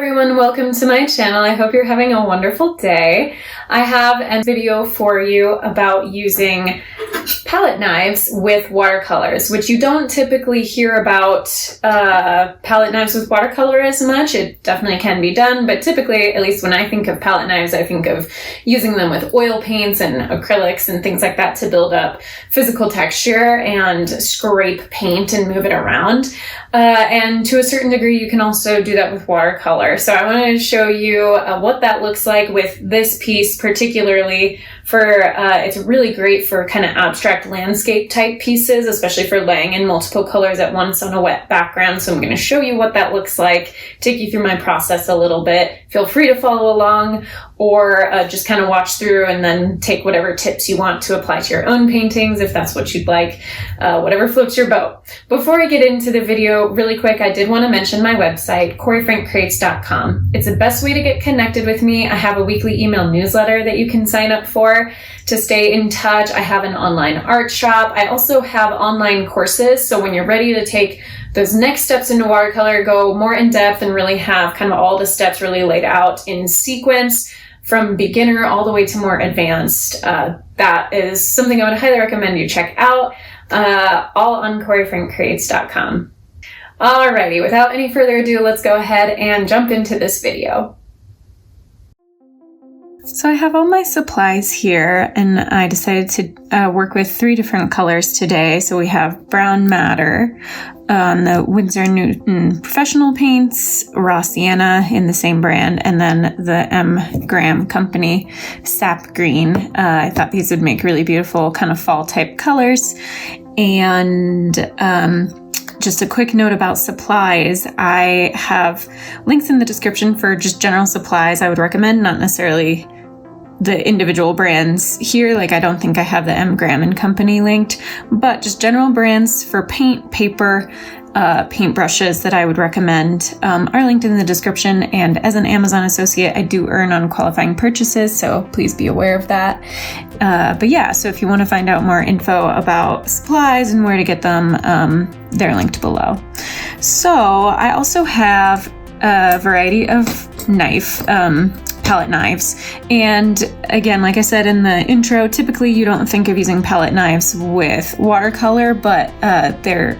everyone, welcome to my channel. I hope you're having a wonderful day. I have a video for you about using palette knives with watercolors, which you don't typically hear about palette knives with watercolor as much. It definitely can be done, but typically, at least when I think of palette knives, I think of using them with oil paints and acrylics and things like that to build up physical texture and scrape paint and move it around. And to a certain degree, you can also do that with watercolor. So I wanted to show you what that looks like with this piece, particularly for, it's really great for kind of abstract landscape type pieces, especially for laying in multiple colors at once on a wet background. So I'm going to show you what that looks like, take you through my process a little bit. Feel free to follow along or just kind of watch through and then take whatever tips you want to apply to your own paintings if that's what you'd like, whatever floats your boat. Before I get into the video, really quick, I did want to mention my website, CoreyFrankCreates.com. It's the best way to get connected with me. I have a weekly email newsletter that you can sign up for to stay in touch. I have an online art shop. I also have online courses, so when you're ready to take those next steps into watercolor, go more in depth and really have kind of all the steps really laid out in sequence from beginner all the way to more advanced. That is something I would highly recommend you check out, all on CoreyFrankCreates.com. Alrighty, without any further ado, let's go ahead and jump into this video. So I have all my supplies here, and I decided to work with 3 different colors today. So we have Brown Madder, the Winsor & Newton Professional Paints, Raw Sienna in the same brand, and then the M. Graham Company Sap Green. I thought these would make really beautiful kind of fall type colors. And just a quick note about supplies. I have links in the description for just general supplies I would recommend, not necessarily the individual brands here. Like, I don't think I have the M. Graham and Company linked, but just general brands for paint, paper, paint brushes that I would recommend are linked in the description. And as an Amazon associate, I do earn on qualifying purchases, so please be aware of that. But yeah, so if you want to find out more info about supplies and where to get them, they're linked below. So I also have a variety of palette knives. And again, like I said in the intro, typically you don't think of using palette knives with watercolor, but they're,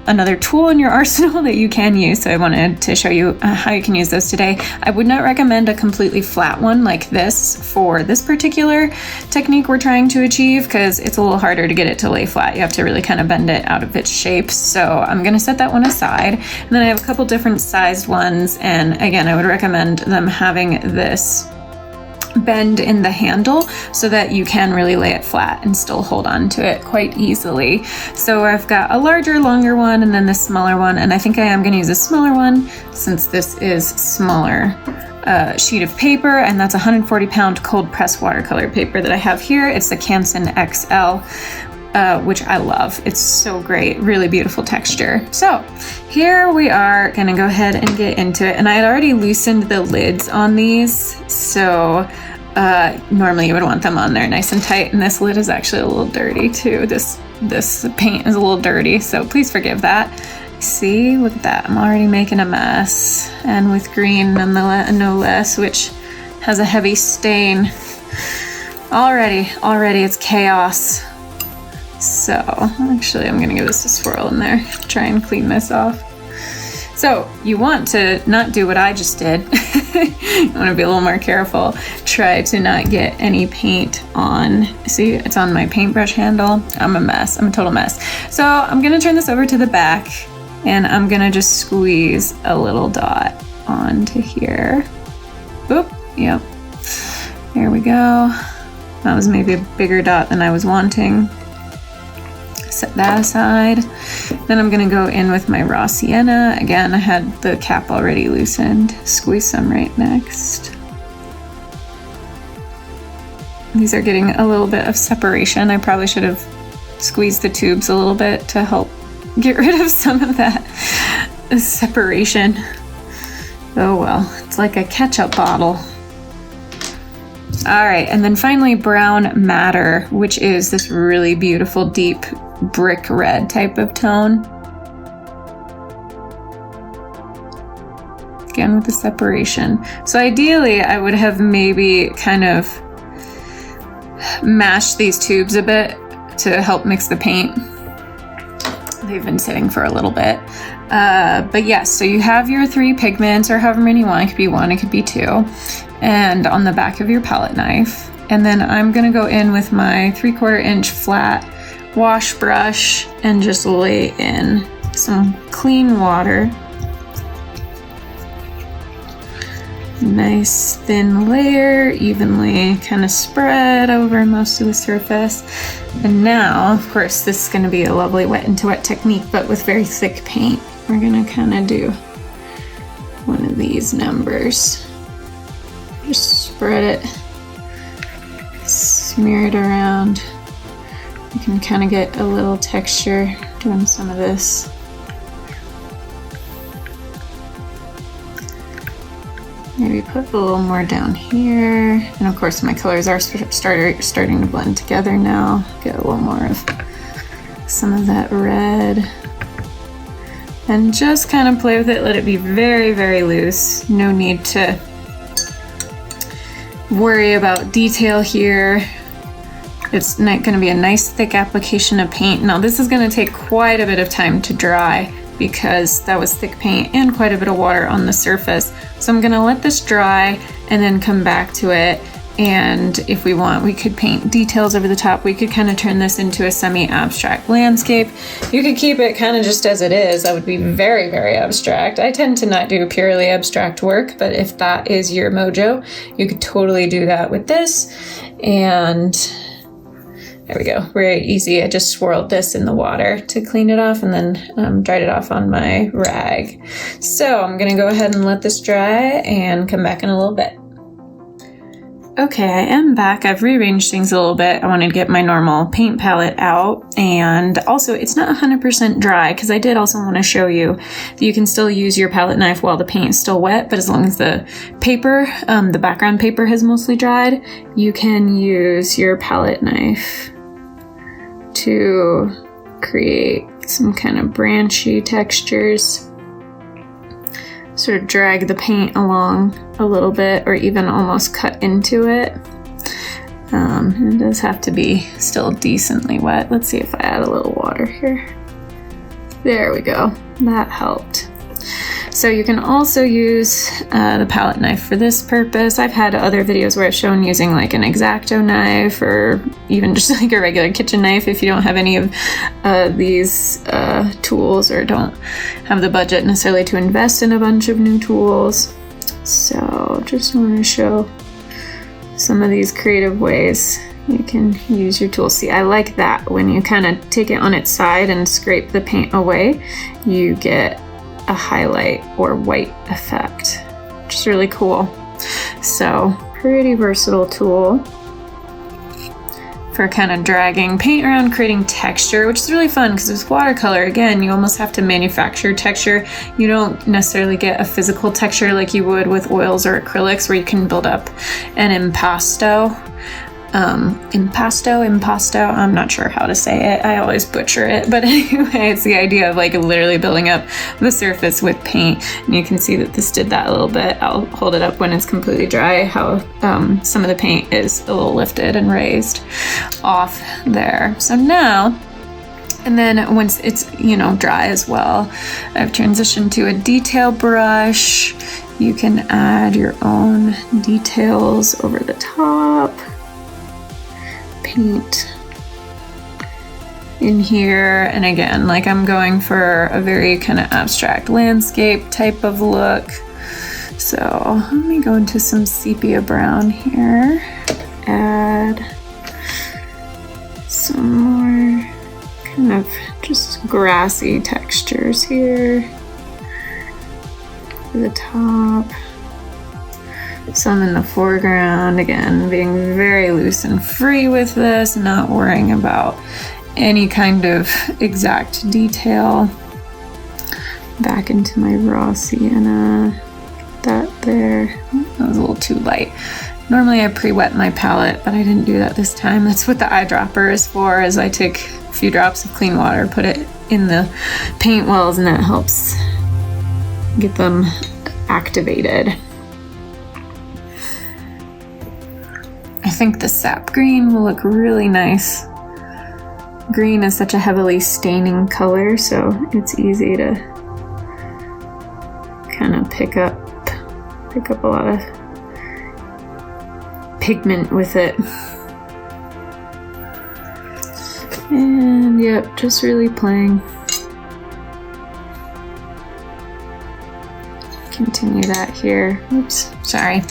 another tool in your arsenal that you can use. So I wanted to show you how you can use those today. I would not recommend a completely flat one like this for this particular technique we're trying to achieve, because it's a little harder to get it to lay flat. You have to really kind of bend it out of its shape. So I'm going to set that one aside. And then I have a couple different sized ones. And again, I would recommend them having this bend in the handle so that you can really lay it flat and still hold on to it quite easily. So I've got a larger, longer one, and then the smaller one, and I think I am going to use a smaller one since this is smaller sheet of paper, and that's 140-pound cold press watercolor paper that I have here. It's the Canson XL, which I love. It's so great, really beautiful texture. So here we are gonna go ahead and get into it. And I had already loosened the lids on these, so normally you would want them on there nice and tight, and this lid is actually a little dirty too. This paint is a little dirty, so please forgive that. See, look at that, I'm already making a mess, and with green no less, which has a heavy stain. Already it's chaos. So actually I'm gonna give this a swirl in there, try and clean this off. So you want to not do what I just did. You want to be a little more careful. Try to not get any paint on. See, it's on my paintbrush handle. I'm a mess, I'm a total mess. So I'm gonna turn this over to the back, and I'm gonna just squeeze a little dot onto here. Boop, yep. There we go. That was maybe a bigger dot than I was wanting. Set that aside. Then I'm gonna go in with my raw sienna. Again, I had the cap already loosened. Squeeze some right next. These are getting a little bit of separation. I probably should have squeezed the tubes a little bit to help get rid of some of that separation. Oh well, it's like a ketchup bottle. All right, and then finally Brown Madder, which is this really beautiful deep brick red type of tone. again with the separation. So ideally I would have maybe kind of mashed these tubes a bit to help mix the paint. They've been sitting for a little bit. But yes, so you have your 3 pigments, or however many you want. It could be 1, it could be 2. And on the back of your palette knife. And then I'm gonna go in with my 3/4 inch flat wash brush and just lay in some clean water. Nice thin layer, evenly kind of spread over most of the surface. And now, of course, this is going to be a lovely wet into wet technique, but with very thick paint. We're going to kind of do one of these numbers. Just spread it, smear it around. You can kind of get a little texture doing some of this. Maybe put a little more down here. And of course my colors are starting to blend together now. Get a little more of some of that red. And just kind of play with it, let it be very, very loose. No need to worry about detail here. It's not gonna be a nice thick application of paint. Now this is gonna take quite a bit of time to dry because that was thick paint and quite a bit of water on the surface. So I'm gonna let this dry and then come back to it. And if we want, we could paint details over the top. We could kind of turn this into a semi-abstract landscape. You could keep it kind of just as it is. That would be very, very abstract. I tend to not do purely abstract work, but if that is your mojo, you could totally do that with this. And there we go, very easy. I just swirled this in the water to clean it off and then dried it off on my rag. So I'm gonna go ahead and let this dry and come back in a little bit. Okay, I am back. I've rearranged things a little bit. I wanted to get my normal paint palette out, and also it's not 100% dry because I did also want to show you that you can still use your palette knife while the paint is still wet, but as long as the paper, the background paper has mostly dried, you can use your palette knife to create some kind of branchy textures. Sort of drag the paint along a little bit or even almost cut into it. It does have to be still decently wet. Let's see if I add a little water here. There we go, that helped. So you can also use the palette knife for this purpose. I've had other videos where I've shown using like an X-Acto knife or even just like a regular kitchen knife if you don't have any of these tools or don't have the budget necessarily to invest in a bunch of new tools. So just want to show some of these creative ways you can use your tools. See, I like that when you kind of take it on its side and scrape the paint away, you get a highlight or white effect, which is really cool. So pretty versatile tool for kind of dragging paint around, creating texture, which is really fun because with watercolor, again, you almost have to manufacture texture. You don't necessarily get a physical texture like you would with oils or acrylics where you can build up an impasto. Impasto, I'm not sure how to say it. I always butcher it, but anyway, it's the idea of like literally building up the surface with paint. And you can see that this did that a little bit. I'll hold it up when it's completely dry, how some of the paint is a little lifted and raised off there. So now, and then once it's, you know, dry as well, I've transitioned to a detail brush. You can add your own details over the top. Paint in here, and again, like I'm going for a very kind of abstract landscape type of look. So let me go into some sepia brown here, add some more kind of just grassy textures here to the top. Some in the foreground, again, being very loose and free with this, not worrying about any kind of exact detail. Back into my raw sienna, that there. That was a little too light. Normally I pre-wet my palette, but I didn't do that this time. That's what the eyedropper is for, is I take a few drops of clean water, put it in the paint wells, and that helps get them activated. I think the sap green will look really nice. Green is such a heavily staining color, so it's easy to kind of pick up a lot of pigment with it. And yep, just really playing. Continue that here. Oops, sorry.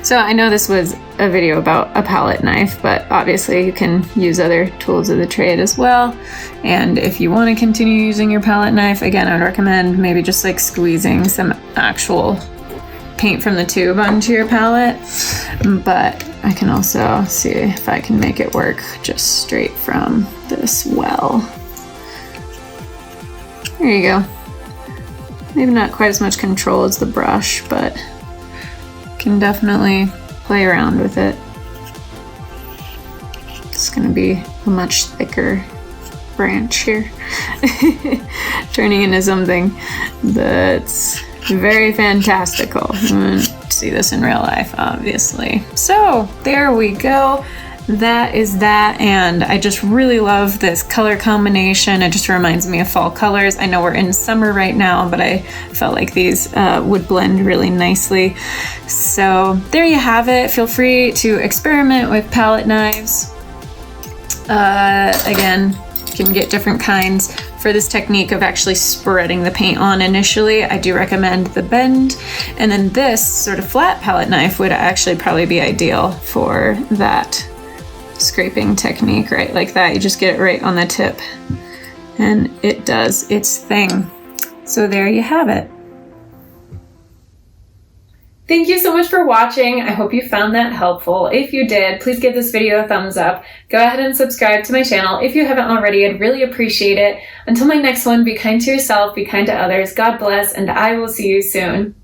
So I know this was a video about a palette knife, but obviously you can use other tools of the trade as well. And if you want to continue using your palette knife, again, I would recommend maybe just like squeezing some actual paint from the tube onto your palette. But I can also see if I can make it work just straight from this well. There you go. Maybe not quite as much control as the brush, but can definitely play around with it. It's gonna be a much thicker branch here. Turning into something that's very fantastical. You wouldn't see this in real life, obviously. So there we go. That is that, and I just really love this color combination. It just reminds me of fall colors. I know we're in summer right now, but I felt like these would blend really nicely. So there you have it. Feel free to experiment with palette knives. Again, you can get different kinds. For this technique of actually spreading the paint on initially, I do recommend the bend, and then this sort of flat palette knife would actually probably be ideal for that scraping technique, right? Like that, you just get it right on the tip and it does its thing. So there you have it. Thank you so much for watching. I hope you found that helpful. If you did, please give this video a thumbs up. Go ahead and subscribe to my channel if you haven't already. I'd really appreciate it. Until my next one, be kind to yourself, be kind to others. God bless, and I will see you soon.